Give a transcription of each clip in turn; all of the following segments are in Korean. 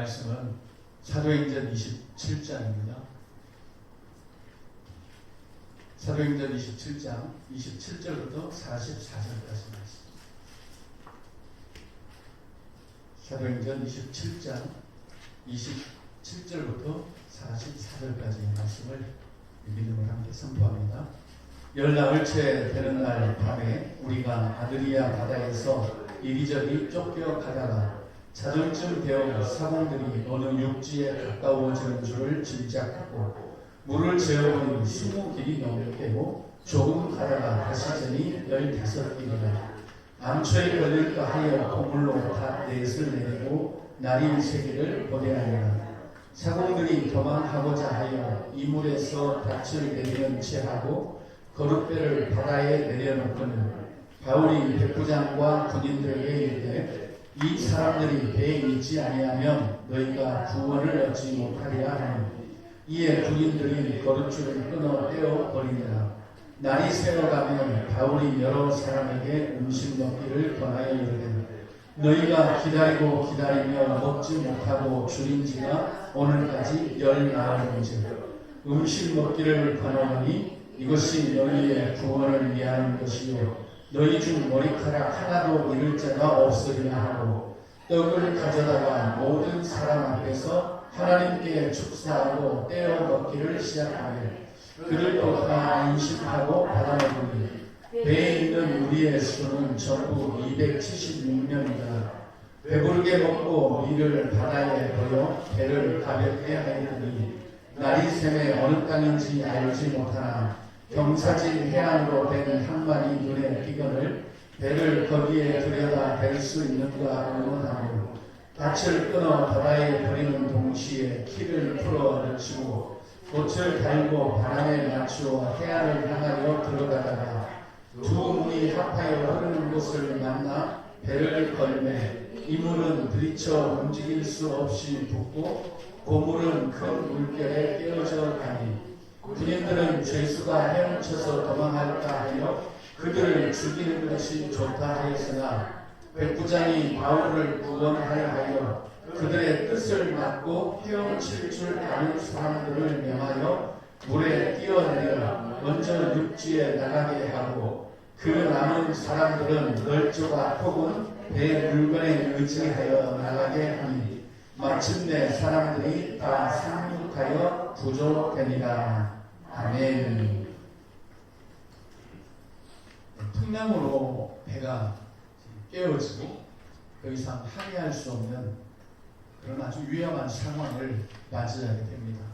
말씀은 사도행전 27장입니다. 사도행전 27장 27절부터 44절까지 말씀. 사도행전 27장 27절부터 44절까지의 말씀을 믿음으로 함께 선포합니다. 열나흘째 되는 날 밤에 우리가 아드리아 바다에서 이리저리 쫓겨가다가 자정쯤 되어 사공들이 어느 육지에 가까워지는 줄을 짐작하고 물을 재어보니 20길이 넘게고 조금 가다가 다시 재니 15길이라. 암초에 걸릴까 하여 고물로 다 넷을 내리고 나린 3개를 보내하니라. 사공들이 도망하고자 하여 이물에서 닻을 내리는 채 하고 거룻배를 바다에 내려놓고는 바울이 백부장과 군인들에게 이르되 이 사람들이 배에 있지 아니하면 너희가 구원을 얻지 못하리라 하니 이에 군인들이 거룻줄을 끊어 떼어 버리니라. 날이 새어가면 바울이 여러 사람에게 음식 먹기를 권하여 이르되 너희가 기다리고 기다리며 먹지 못하고 줄인 지가 오늘까지 10나흘인즉 음식 먹기를 권하노니 이것이 너희의 구원을 위하는 것이요 너희 중 머리카락 하나도 잃을 자가 없으리라 하고 떡을 가져다가 모든 사람 앞에서 하나님께 축사하고 떼어 먹기를 시작하며 그를 또 다 안식하고 받아먹으니 배에 있는 우리의 수는 전부 276명이다. 배부르게 먹고 이를 바다에 버려 배를 가볍게 하였더니 날이 새매 어느 땅인지 알지 못하나 경사진 해안으로 된 항만이 눈에 띄거늘 배를 거기에 들여다 댈 수 있는가 의논하고 닻을 끊어 바다에 버리는 동시에 키를 풀어 늦추고 돛을 달고 바람에 맞추어 해안을 향하여 들어가다가 두 문이 합하여 흐르는 곳을 만나 배를 걸매 이 물은 들이쳐 움직일 수 없이 붓고 고물은 큰 물결에 깨어져 가니 군인들은 죄수가 헤엄쳐서 도망할까 하여 그들을 죽이는 것이 좋다 하였으나 백부장이 바울을 구원하려 하여 그들의 뜻을 막고 헤엄칠 줄 아는 사람들을 명하여 물에 뛰어내려 먼저 육지에 나가게 하고 그 남은 사람들은 널조가 혹은 배 물건에 의지하여 나가게 하니 마침내 사람들이 다 상륙하여 구조되니라. 아멘. 풍랑으로 배가 깨어지고 더 이상 항해할 수 없는 그런 아주 위험한 상황을 맞이하게 됩니다.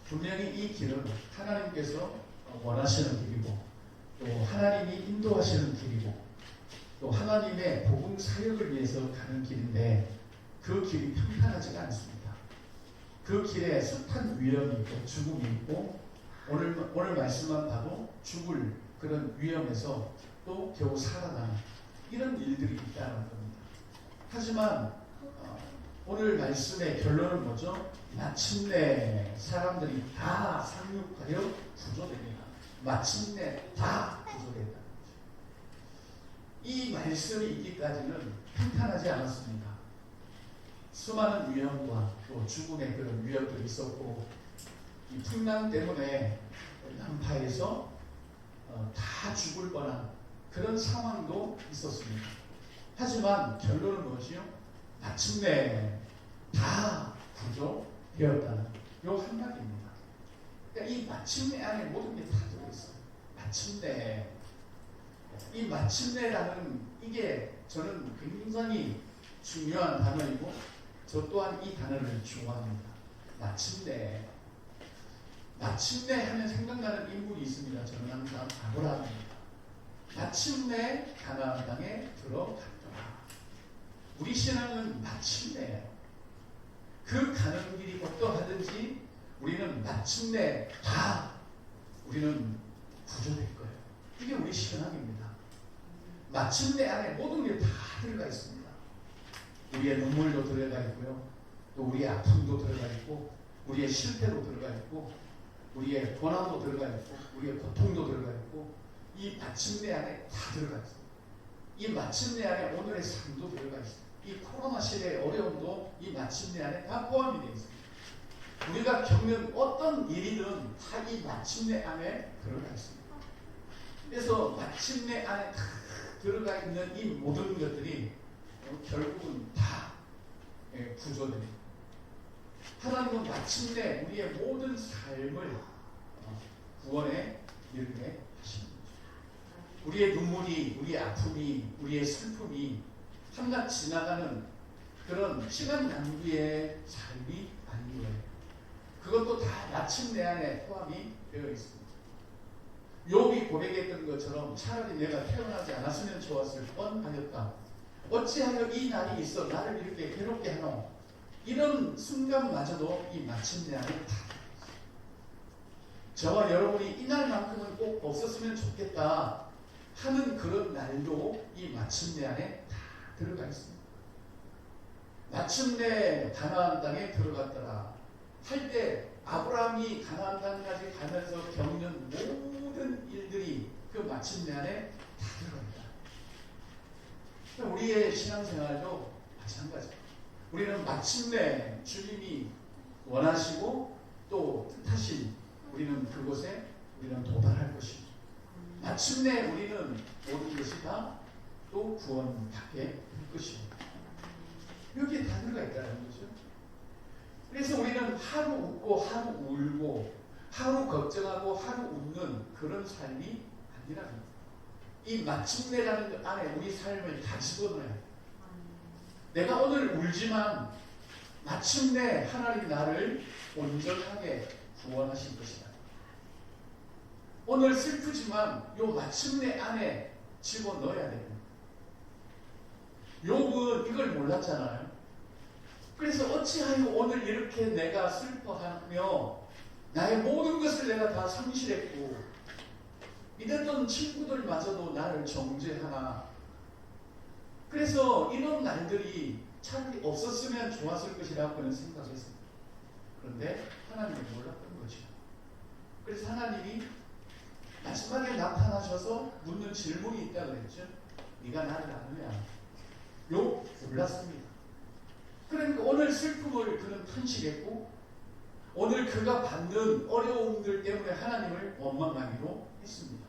분명히 이 길은 하나님께서 원하시는 길이고 또 하나님이 인도하시는 길이고 또 하나님의 복음 사역을 위해서 가는 길인데 그 길이 평탄하지가 않습니다. 그 길에 숱한 위험이 있고 죽음이 있고 오늘 말씀만 봐도 죽을 그런 위험에서 또 겨우 살아나는 이런 일들이 있다는 겁니다. 하지만 오늘 말씀의 결론은 뭐죠? 마침내 사람들이 다 상륙하여 구조됩니다. 마침내 다 구조된다는 거죠. 이 말씀이 있기까지는 평탄하지 않았습니다. 수많은 위험과 또 죽음의 그런 위험들이 있었고 이 풍랑 때문에 난파에서 다 죽을 뻔한 그런 상황도 있었습니다. 하지만 결론은 무엇이요? 마침내 다 구조되었다는 요 한마디입니다. 그러니까 이 마침내 안에 모든 게 다 들어있어요. 마침내. 이 마침내라는 이게 저는 굉장히 중요한 단어이고 저 또한 이 단어를 좋아합니다. 마침내. 마침내 하면 생각나는 인물이 있습니다. 저는 항상 아브라함입니다. 마침내 가나안 땅에 들어갔더라. 우리 신앙은 마침내예요. 그 가는 길이 어떠하든지 우리는 마침내 다 우리는 구조될 거예요. 이게 우리 신앙입니다. 마침내 안에 모든 게 다 들어가 있습니다. 우리의 눈물도 들어가 있고요. 또 우리의 아픔도 들어가 있고 우리의 실패도 들어가 있고 우리의 고난도 들어가 있고 우리의 고통도 들어가 있고 이 마침내 안에 다 들어가 있어요. 이 마침내 안에 오늘의 삶도 들어가 있어요. 이 코로나 시대의 어려움도 이 마침내 안에 다 포함이 되어 있습니다. 우리가 겪는 어떤 일이든 다 이 마침내 안에 들어가 있습니다. 그래서 마침내 안에 다 들어가 있는 이 모든 것들이 결국은 다 구조됩니다. 하나님은 마침내 우리의 모든 삶을 구원에 이르게 하십니다. 우리의 눈물이, 우리의 아픔이, 우리의 슬픔이 한낱 지나가는 그런 시간 낭비의 삶이 아닌 거예요. 그것도 다 마침내 안에 포함이 되어 있습니다. 욥이 고백했던 것처럼 차라리 내가 태어나지 않았으면 좋았을 뻔하였다. 어찌하여 이 날이 있어 나를 이렇게 괴롭게 하노. 이런 순간마저도 이 마침내 안에 다 있습니다. 저와 여러분이 이 날만큼은 꼭 없었으면 좋겠다 하는 그런 날도 이 마침내 안에 다 들어가 있습니다. 마침내 가나안 땅에 들어갔더라 할 때 아브라함이 가나안 땅까지 가면서 겪는 모든 일들이 그 마침내 안에 다 들어갑니다. 우리의 신앙생활도 마찬가지입니다. 우리는 마침내 주님이 원하시고 또 뜻하신 우리는 그곳에 우리는 도달할 것입니다. 마침내 우리는 모든 것이 다 또 구원받게 될 것입니다. 여기에 다 들어가 있다는 거죠. 그래서 우리는 하루 웃고 하루 울고 하루 걱정하고 하루 웃는 그런 삶이 아니랍니다. 이 마침내라는 것 안에 우리 삶을 다 집어넣어야 해요. 내가 오늘 울지만 마침내 하나님이 나를 온전하게 구원하신 것이다. 오늘 슬프지만 요 마침내 안에 집어넣어야 됩니다. 욥은 이걸 몰랐잖아요. 그래서 어찌하여 오늘 이렇게 내가 슬퍼하며 나의 모든 것을 내가 다 상실했고 믿었던 친구들마저도 나를 정죄하나. 그래서 이런 날들이 차라리 없었으면 좋았을 것이라고 그는 생각했습니다. 그런데 하나님은 몰랐던 거죠. 그래서 하나님이 마지막에 나타나셔서 묻는 질문이 있다고 그랬죠. 네가 나를 아느냐. 욥 몰랐습니다. 그러니까 오늘 슬픔을 그는 탄식했고 오늘 그가 받는 어려움들 때문에 하나님을 원망하기로 했습니다.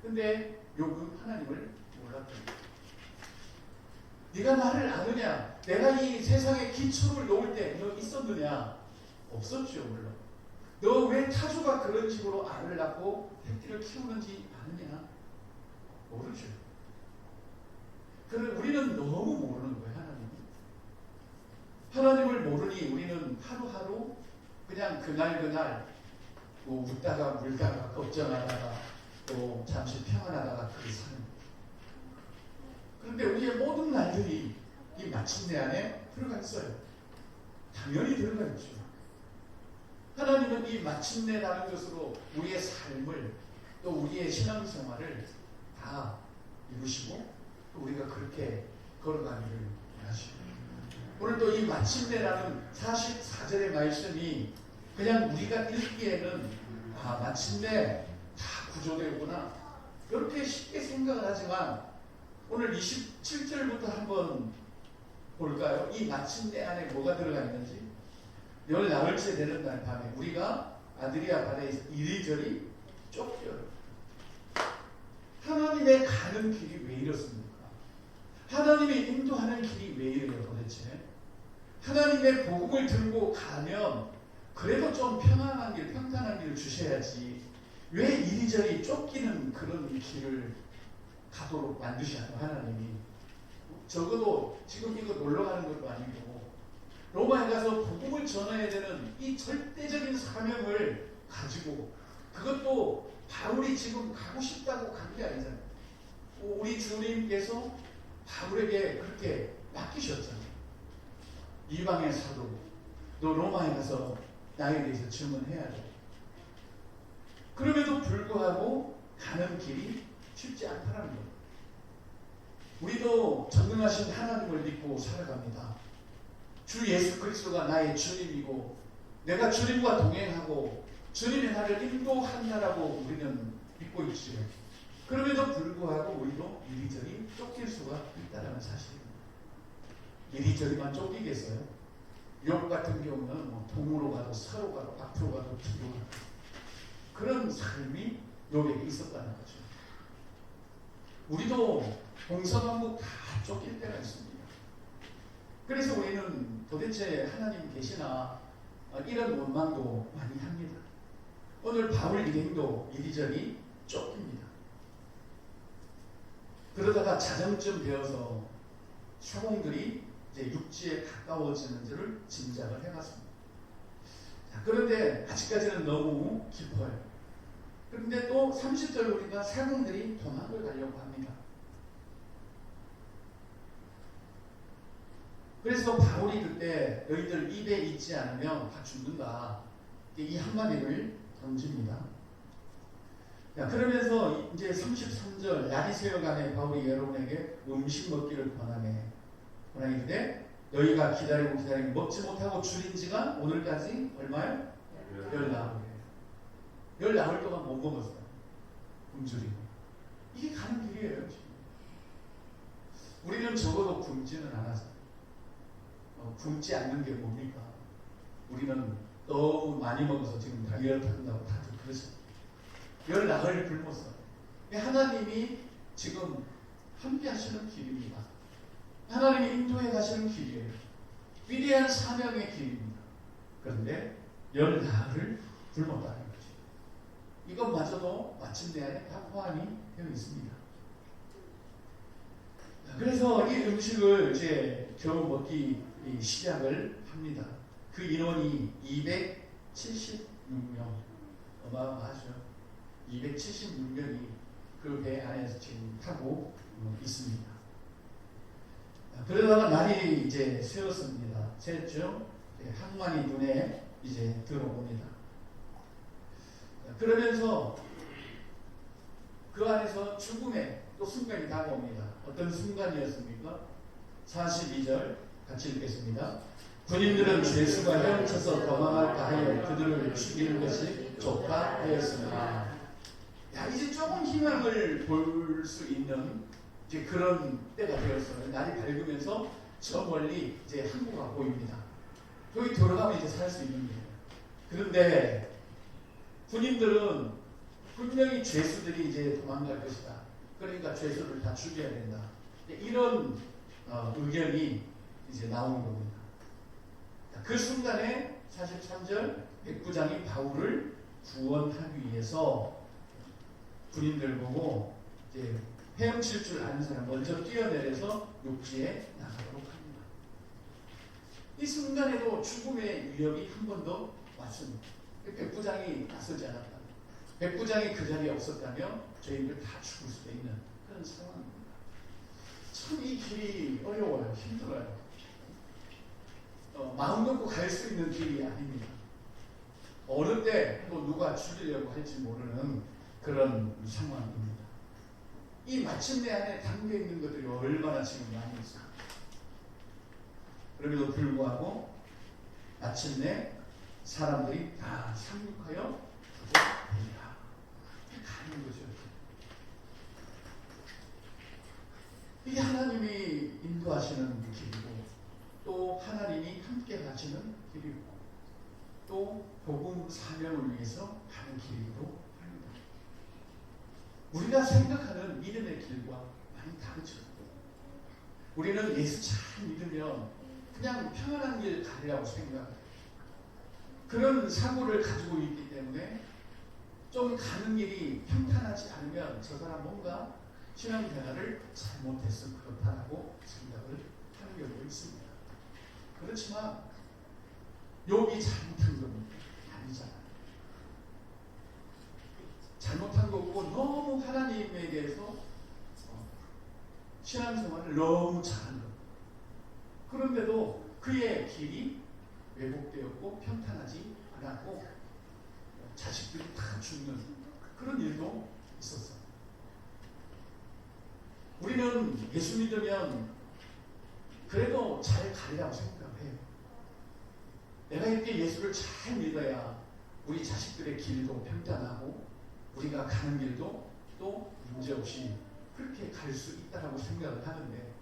근데 욥은 하나님을 몰랐던 거예요. 네가 나를 아느냐? 내가 이 세상에 기초를 놓을 때 너 있었느냐? 없었죠, 물론. 너 왜 타조가 그런 식으로 알을 낳고 새끼를 키우는지 아느냐? 모르죠. 그럼 우리는 너무 모르는 거예요, 하나님을 모르니 우리는 하루하루 그냥 그날 뭐 웃다가 울다가 걱정하다가 또 잠시 평안하다가 그렇게 사는 거예요. 그런데 우리의 모든 날들이 이 마침내 안에 들어가 있어요. 당연히 들어가 있죠. 하나님은 이 마침내라는 것으로 우리의 삶을 또 우리의 신앙생활을 다 이루시고 또 우리가 그렇게 걸어가기를 원하십니다. 오늘도 이 마침내라는 44절의 말씀이 그냥 우리가 읽기에는 마침내 다 구조되구나 이렇게 쉽게 생각을 하지만 오늘 27절부터 한번 볼까요? 이 마침내 안에 뭐가 들어가 있는지. 열 나흘째 되는 날 밤에 우리가 아드리아 바다에서 이리저리 쫓겨요. 하나님의 가는 길이 왜 이렇습니까? 하나님이 인도하는 길이 왜 이래요 도대체? 하나님의 복음을 들고 가면 그래도 좀 평안한 길, 평탄한 길을 주셔야지 왜 이리저리 쫓기는 그런 길을 가도록 만드시나요 하나님이? 적어도 지금 이거 놀러가는 것도 아니고 로마에 가서 복음을 전해야 되는 이 절대적인 사명을 가지고 그것도 바울이 지금 가고 싶다고 간 게 아니잖아요. 우리 주님께서 바울에게 그렇게 맡기셨잖아요. 이방의 사도, 너 로마에 가서 나에 대해서 증언해야 돼. 그럼에도 불구하고 가는 길이 쉽지 않다는 거예요. 우리도 전능하신 하나님을 믿고 살아갑니다. 주 예수 그리스도가 나의 주님이고 내가 주님과 동행하고 주님이 나를 인도한다라고 우리는 믿고 있지요. 그럼에도 불구하고 우리도 이리저리 쫓길 수가 있다는 사실입니다. 이리저리만 쫓기겠어요? 욥 같은 경우는 뭐 동으로 가도 서로 가도 앞으로 가도 뒤로 가도 그런 삶이 욥에게 있었다는 거죠. 우리도 동서남북 다 쫓길 때가 있습니다. 그래서 우리는 도대체 하나님 계시나 이런 원망도 많이 합니다. 오늘 바울 일행도 이리저리 쫓깁니다. 그러다가 자정쯤 되어서 사공들이 이제 육지에 가까워지는 줄을 짐작을 해봤습니다. 자, 그런데 아직까지는 너무 깊어요. 그런데 또 30절 보니까 사공들이 도망을 가려고 합니다. 그래서 바울이 그때 너희들 입에 있지 않으면 다 죽는다. 이 한마디를 던집니다. 자, 그러면서 이제 33절 날이 새어가네 바울이 여러분에게 음식 먹기를 권하네. 권하는데 너희가 기다리고 먹지 못하고 줄인 지가 오늘까지 얼마요? 14일. 14일 동안 못 먹었어요. 굶주리고. 이게 가는 길이에요. 지금. 우리는 적어도 굶지는 않았어요. 굶지 않는 게 뭡니까? 우리는 너무 많이 먹어서 지금 다이어트 한다고 다들 그러죠. 14일 굶었어요. 하나님이 지금 함께 하시는 길입니다. 하나님이 인도해 가시는 길이에요. 위대한 사명의 길입니다. 그런데 14일을 굶었다는 거죠. 이것마저도 마침내 안에 다 포함이 되어 있습니다. 그래서 이 음식을 이제 겨우 먹기 시작을 합니다. 그 인원이 276명. 어마어마하죠. 276명이 그 배 안에서 지금 타고 있습니다. 그러다가 날이 이제 새었습니다. 새었죠? 항만이 눈에 이제 들어옵니다. 그러면서 그 안에서 죽음의 또 순간이 다가옵니다. 어떤 순간이었습니까? 42절 같이 읽겠습니다. 군인들은 죄수가 헤엄쳐서 도망할까 하여 그들을 죽이는 것이 족하되었습니다. 야, 이제 조금 희망을 볼 수 있는 이제 그런 때가 되었어요. 날이 밝으면서 저 멀리 이제 항구가 보입니다. 여기 들어가면 이제 살 수 있는 거예요. 그런데 군인들은 분명히 죄수들이 이제 도망갈 것이다. 그러니까 죄수를 다 죽여야 된다. 이런 의견이 이제 나오는 겁니다. 그 순간에 43절 백부장이 바울을 구원하기 위해서 군인들 보고 이제 헤엄칠 줄 아는 사람 먼저 뛰어내려서 육지에 나가도록 합니다. 이 순간에도 죽음의 위협이 한 번 더 왔습니다. 백부장이 나서지 않았다. 백부장이 그 자리에 없었다면 저희들 다 죽을 수도 있는 그런 상황입니다. 참 이 길이 어려워요. 힘들어요. 마음 놓고 갈 수 있는 길이 아닙니다. 어느 때 또 누가 죽이려고 할지 모르는 그런 상황입니다. 이 마침내 안에 담겨 있는 것들이 얼마나 지금 많이 있어요. 그럼에도 불구하고 마침내 사람들이 다 상륙하여 됩니다. 가는 거죠. 이게 하나님이 인도하시는 길이고 또 하나님이 함께 가시는 길이고 또 복음 사명을 위해서 가는 길이기도 합니다. 우리가 생각하는 믿음의 길과 많이 다르죠. 우리는 예수 잘 믿으면 그냥 평안한 길 가리라고 생각해요. 그런 사고를 가지고 있기 때문에 좀 가는 길이 평탄하지 않으면 저 사람 뭔가 신앙생활을 잘못해서 그렇다라고 생각을 하는 경우가 있습니다. 그렇지만 욥이 잘못한 건 아니잖아요. 잘못한 거고 너무 하나님에 대해서 신앙생활을 너무 잘한 것. 그런데도 그의 길이 왜곡되었고 평탄하지 않았고 자식들이 다 죽는 그런 일도 있었어요. 우리는 예수 믿으면 그래도 잘 가리라고 생각해요. 내가 이렇게 예수를 잘 믿어야 우리 자식들의 길도 평탄하고 우리가 가는 길도 또 문제없이 그렇게 갈 수 있다고 생각을 하는데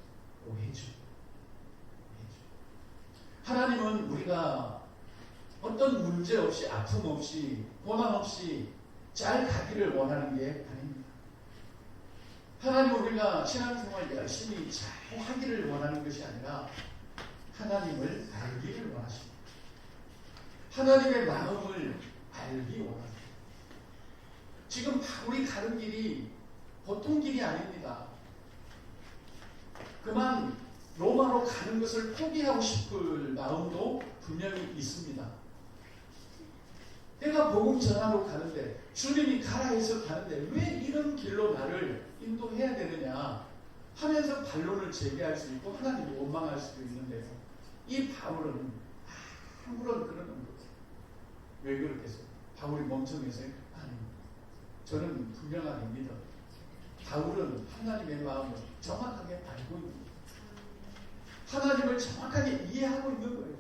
오해죠. 우리가 어떤 문제 없이, 아픔 없이, 고난 없이 잘 가기를 원하는 게 아닙니다. 하나님, 우리가 신앙생활 열심히 잘 하기를 원하는 것이 아니라 하나님을 알기를 원하십니다. 하나님의 마음을 알기 원합니다. 지금 바울이 가는 길이 보통 길이 아닙니다. 그만 로마로 가는 것을 포기하고 싶을 마음도 분명히 있습니다. 내가 복음 전하러 가는데, 주님이 가라 해서 가는데 왜 이런 길로 나를 인도해야 되느냐 하면서 반론을 제기할 수 있고 하나님을 원망할 수도 있는데요. 이 바울은 아무런 그런 거죠. 왜 그렇겠어요? 바울이 멍청해서요? 아닙니다. 저는 분명하게 믿어요. 바울은 하나님의 마음을 정확하게 알고 있습니다. 하나님을 정확하게 이해하고 있는 거예요.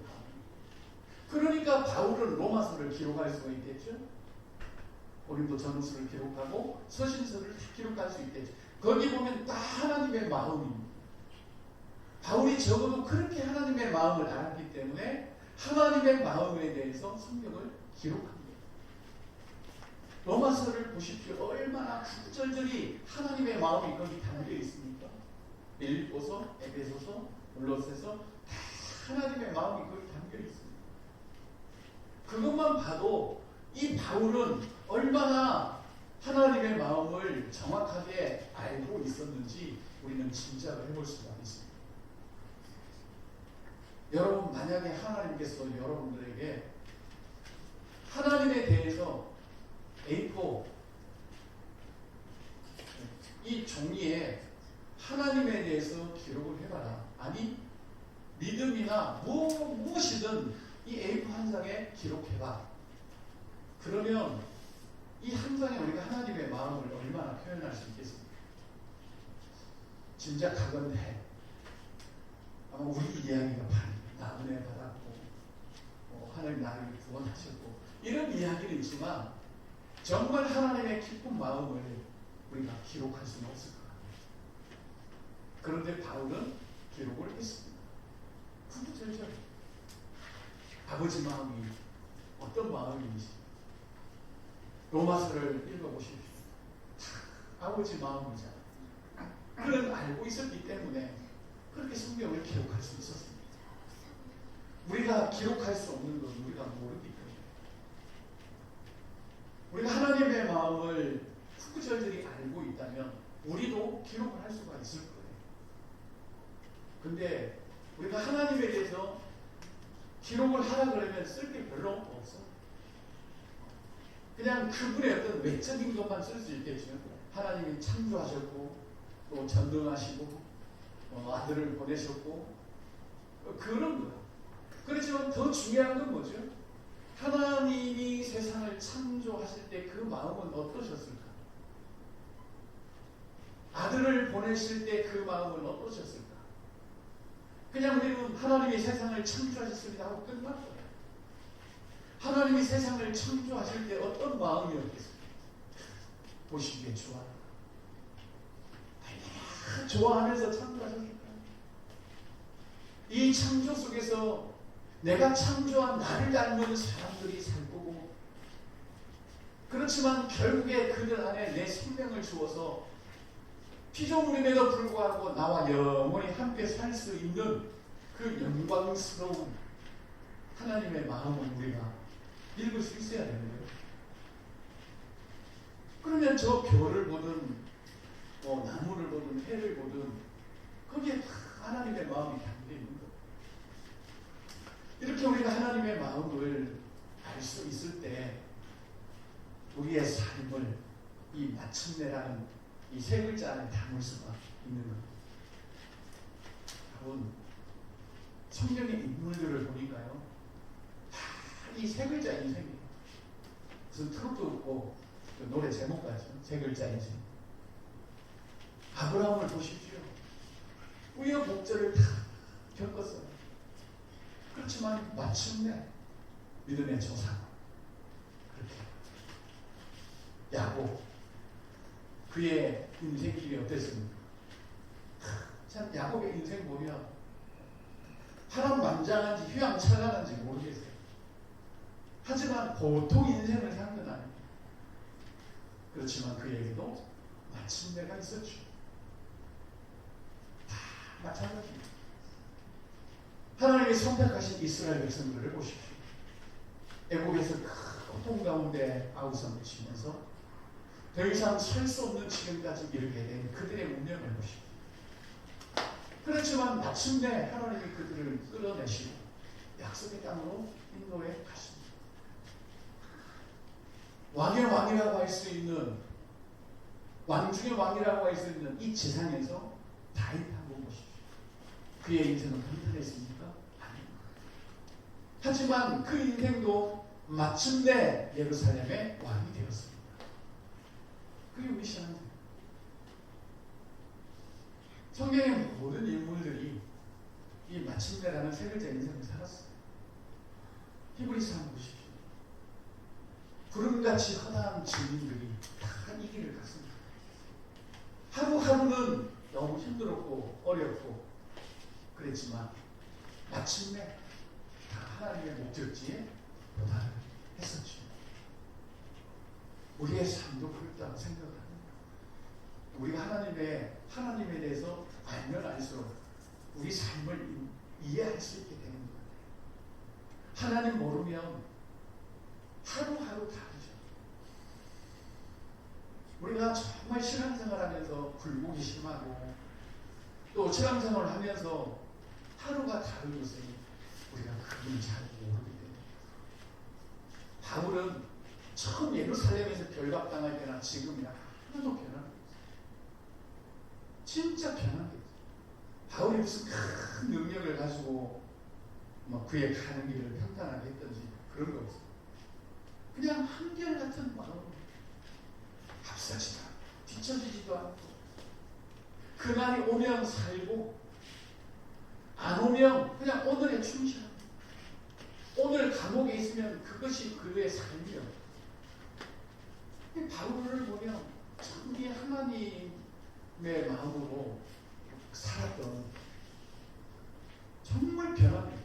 그러니까 바울은 로마서를 기록할 수가 있겠죠. 고린도 전후서를 기록하고 서신서를 다 기록할 수 있겠죠. 거기 보면 다 하나님의 마음입니다. 바울이 적어도 그렇게 하나님의 마음을 알았기 때문에 하나님의 마음에 대해서 성경을 기록합니다. 로마서를 보십시오. 얼마나 구절절이 하나님의 마음이 거기 담겨 있습니까? 빌립보서, 에베소서, 골로새서 다 하나님의 마음이 거기 담겨 있습니다. 그것만 봐도 이 바울은 얼마나 하나님의 마음을 정확하게 알고 있었는지 우리는 짐작을 해볼 수가 있습니다. 여러분, 만약에 하나님께서 여러분들에게 하나님에 대해서 A4 이 종이에 하나님에 대해서 기록을 해봐라. 아니, 믿음이나 무엇이든 이 A4 한 장에 기록해봐. 그러면 이 한 장에 우리가 하나님의 마음을 얼마나 표현할 수 있겠습니까? 짐작하건대 아마 우리 이야기가 나 은혜 받았고 하나님 나를 구원하셨고 이런 이야기는 있지만 정말 하나님의 기쁜 마음을 우리가 기록할 수는 없을 것 같아요. 그런데 바울은 기록을 했습니다. 구구절절 아버지 마음이 어떤 마음인지 로마서를 읽어보십시오. 아버지 마음이잖아. 그런 알고 있었기 때문에 그렇게 성경을 기록할 수 있었습니다. 우리가 기록할 수 없는 건 우리가 모르기 때문에 우리가 하나님의 마음을 구구절절히 알고 있다면 우리도 기록을 할 수가 있을 거예요. 근데 우리가 하나님에 대해서 기록을 하라 그러면 쓸 게 별로 없어. 그냥 그분의 어떤 외적인 것만 쓸 수 있겠죠. 하나님이 창조하셨고 또 전능하시고 아들을 보내셨고 그런 거예요. 그렇지만 더 중요한 건 뭐죠? 하나님이 세상을 창조하실 때 그 마음은 어떠셨을까? 아들을 보내실 때 그 마음은 어떠셨을까? 그냥 우리는 하나님이 세상을 창조하셨습니다 하고 끝날 거예요. 하나님이 세상을 창조하실 때 어떤 마음이었겠습니까? 보시기에 좋아. 좋아하면서 창조하셨을까요? 이 창조 속에서 내가 창조한 나를 닮은 사람들이 살 거고, 그렇지만 결국에 그들 안에 내 생명을 주어서 피조물임에도 불구하고 나와 영원히 함께 살 수 있는 그 영광스러운 하나님의 마음을 우리가 읽을 수 있어야 되는 거예요. 그러면 저 별을 보든 나무를 보든 해를 보든 거기에 다 하나님의 마음이 담겨 있는 거예요. 이렇게 우리가 하나님의 마음을 알 수 있을 때 우리의 삶을 이 마침내라는 이 세 글자 안에 담을 수가 있는 겁니다. 여러분, 성경의 인물들을 보니까요, 다 이 세 글자 인생이에요. 무슨 트로트도 없고 노래 제목까지 세 글자 인생. 아브라함을 보십시오. 우여곡절을 다 겪었어요. 그렇지만 마침내 믿음의 조상. 그렇게 야곱, 그의 인생길이 어땠습니까? 참 야곱의 인생 보면 파란만장한지 휘황찬란한지 모르겠어요. 하지만 보통 인생을 산 건 아닙니다. 그렇지만 그에게도 마침내가 있었죠. 다 마찬가지입니다. 하나님이 선택하신 이스라엘 백성들을 보십시오. 애국에서 큰 고통 가운데 아우성을 치면서 더 이상 설 수 없는 지금까지 이르게 된 그들의 운명을 보십시오. 그렇지만 마침내 하나님이 그들을 끌어내시고 약속의 땅으로 인도해 가십니다. 왕의 왕이라고 할 수 있는, 왕 중의 왕이라고 할 수 있는 이 세상에서 다윗 한번 보십시오. 그의 인생은 흔들렸습니까? 아닙니다. 하지만 그 인생도 마침내 예루살렘의 왕이 되었습니다. 그게 우리 신앙입니다. 성경의 모든 인물들이 이 마침내라는 세 글자 인생을 살았어요. 히브리서 한번 보십시오. 구름같이 허다한 증인들이 다 이 길을 갔습니다. 하루하루는 너무 힘들었고 어렵고 그랬지만 마침내 다 하나님의 목적지에 도달했었죠. 우리의 삶도 그렇다고 생각합니다. 우리가 하나님에 대해서 알면 알수록 우리 삶을 이해할 수 있게 되는 거예요. 하나님 모르면 하루하루 다르죠. 우리가 정말 신앙생활하면서 굴곡이 심하고 또 신앙생활을 하면서 하루가 다른 것은 우리가 그분을 잘 모르기 때문에. 바울은 처음 예루살렘에서 결박당할 때나 지금이나 하나도 변한 게 없어요. 진짜 변한 게 없어요. 바울이 무슨 큰 능력을 가지고 그의 가는 길을 평탄하게 했던지 그런 거 없어요. 그냥 한결같은 마음으로 앞서지도 않고 뒤처지지도 않고 그날이 오면 살고 안 오면 그냥 오늘에 충실하고 오늘 감옥에 있으면 그것이 그의 삶이요. 바울을 보면 참 이 하나님의 마음으로 살았던 정말 변합니다.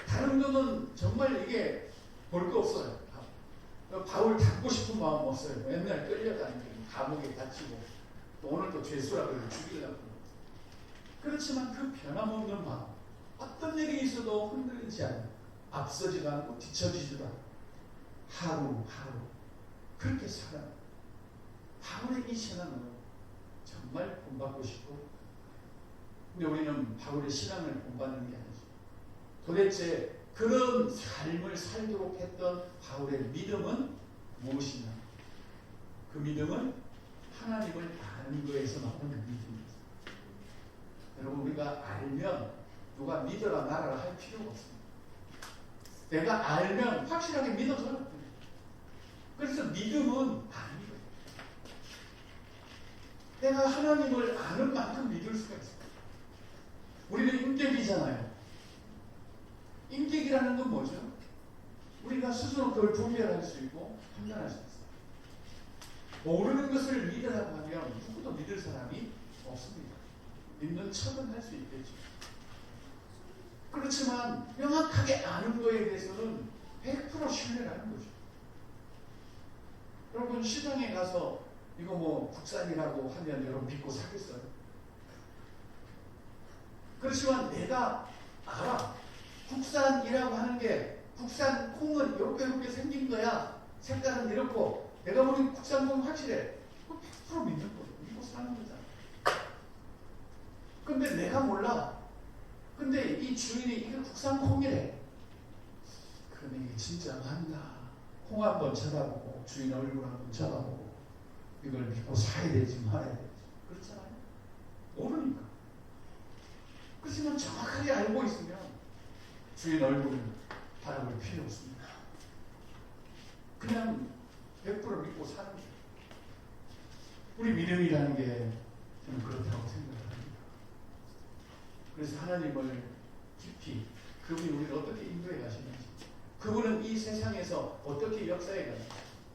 다른 거는 정말 이게 볼 거 없어요. 바울 닫고 싶은 마음 없어요. 맨날 끌려다니고 감옥에 갇히고 또 오늘 또 죄수라고 죽이려고. 그렇지만 그 변함없는 마음, 어떤 일이 있어도 흔들리지 않고 앞서지도 않고 뒤처지지도 않고 하루하루 그렇게 살아요. 바울의 이 신앙은 정말 본받고 싶고, 근데 우리는 바울의 신앙을 본받는 게 아니죠. 도대체 그런 삶을 살도록 했던 바울의 믿음은 무엇이냐? 그 믿음은 하나님을 아는 거에서 나오는 믿음입니다. 여러분, 우리가 알면 누가 믿어라 말아라 할 필요가 없습니다. 내가 알면 확실하게 믿어져요. 그래서 믿음은 아는 거예요. 내가 하나님을 아는 만큼 믿을 수가 있어요. 우리는 인격이잖아요. 인격이라는 건 뭐죠? 우리가 스스로 그걸 분별할 수 있고 판단할 수 있어요. 모르는 것을 믿으라고 하면 누구도 믿을 사람이 없습니다. 믿는 척은 할 수 있겠죠. 그렇지만 명확하게 아는 거에 대해서는 100% 신뢰하는 거죠. 여러분, 시장에 가서 이거 국산이라고 하면 여러분 믿고 사겠어요? 그렇지만 내가 알아. 국산이라고 하는 게 국산 콩은 이렇게 생긴 거야. 색깔은 이렇고 내가 보는 국산 콩 확실해. 100% 믿는 거예요. 믿고 사는 거잖아. 근데 내가 몰라. 근데 이 주인이 이게 국산 콩이래. 그러면 이게 진짜 맞나? 콩 한번 쳐다보고 주인 얼굴 한번 쳐다보고 이걸 믿고 사야 되지 말아야 되지. 그렇잖아요. 모르니까. 그렇지만 정확하게 알고 있으면 주인 얼굴을 바라볼 필요 없습니다. 그냥 100% 믿고 사는 거예요. 우리 믿음이라는 게 저는 그렇다고 생각합니다. 그래서 하나님을 깊이, 그분이 우리를 어떻게 인도해 가시는지, 그분은 이 세상에서 어떻게 역사해 가는지,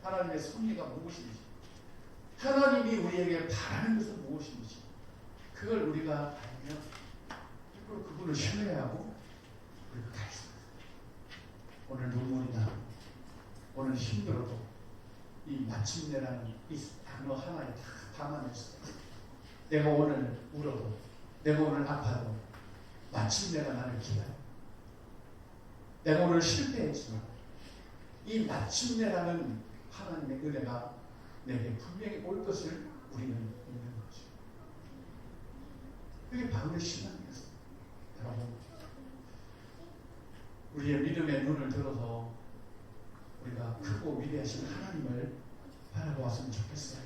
하나님의 섭리가 무엇인지, 하나님이 우리에게 바라는 것은 무엇인지, 그걸 우리가 알면 그리고 그분을 신뢰하고 우리가 가 있습니다. 오늘 눈물이 나고 오늘 힘들어도 이 마침내라는 이 단어 하나에 다 담아냈어요. 내가 오늘 울어도 내가 오늘 아파도 마침내가 나를 기다려. 내가 오늘 실패했지만 이 마침내라는 하나님의 은혜가 내게 분명히 올 것을 우리는 믿는 거죠. 그게 바울의 신앙이었어요. 여러분, 우리의 믿음의 눈을 들어서 우리가 크고 위대하신 하나님을 바라보았으면 좋겠어요.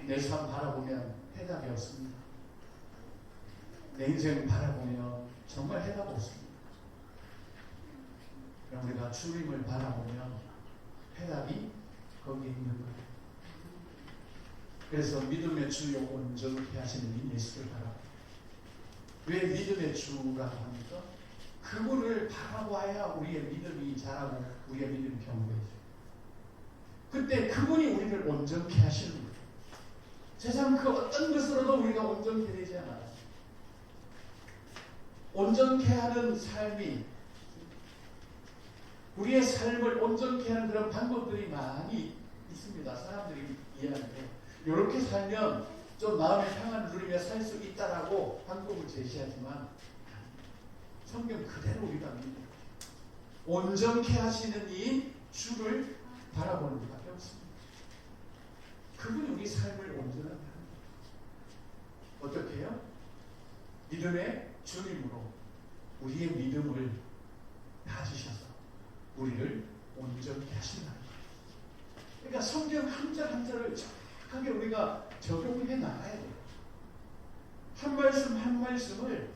내 삶 바라보면 해답이 없습니다. 내 인생 바라보면 정말 해답 없습니다. 그럼 우리가 주님을 바라보면 해답이 거기에 있는 거예요. 그래서 믿음의 주요 온전케 하시는 이 예수를 바라봅니다. 왜 믿음의 주라고 합니까? 그분을 바라봐야 우리의 믿음이 자라고 우리의 믿음이 견고해져요. 그때 그분이 우리를 온전케 하시는 거예요. 세상 그 어떤 것으로도 우리가 온전케 되지 않아요. 온전케 하는 삶이, 우리의 삶을 온전케 하는 그런 방법들이 많이 있습니다. 사람들이 이해하는데 이렇게 살면 좀 마음의 평안을 누리며 살 수 있다라고 방법을 제시하지만 성경 그대로 우리가 믿는 온전케 하시는 이 주를 바라보는 것밖에 없습니다. 그분이 우리 삶을 온전하게 합니다. 어떻게 해요? 믿음의 주님으로 우리의 믿음을 다지셔서 우리를 온전케 하신다. 그러니까 성경 한 절 한 절을 정확하게 우리가 적용해 나가야 돼요. 한 말씀 한 말씀을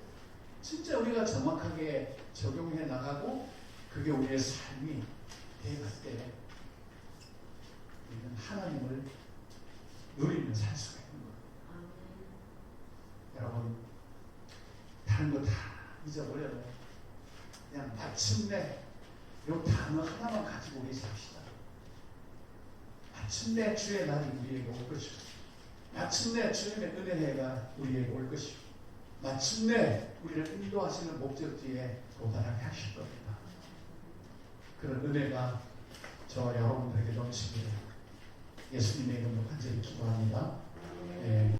진짜 우리가 정확하게 적용해 나가고 그게 우리의 삶이 되었을 때 우리는 하나님을 누리며 살 수가 있는 거예요. 여러분, 다른 거 다 잊어버려요. 그냥 마침내 이 단어 하나만 가지고 우리 삽시다. 마침내 주의 날이 우리에게 올 것이고, 마침내 주님의 은혜가 우리에게 올 것이고, 마침내 우리를 인도하시는 목적지에 도달하게 하실 겁니다. 그런 은혜가 저와 여러분들에게 넘치기를 예수님의 이름으로 간절히 기도합니다.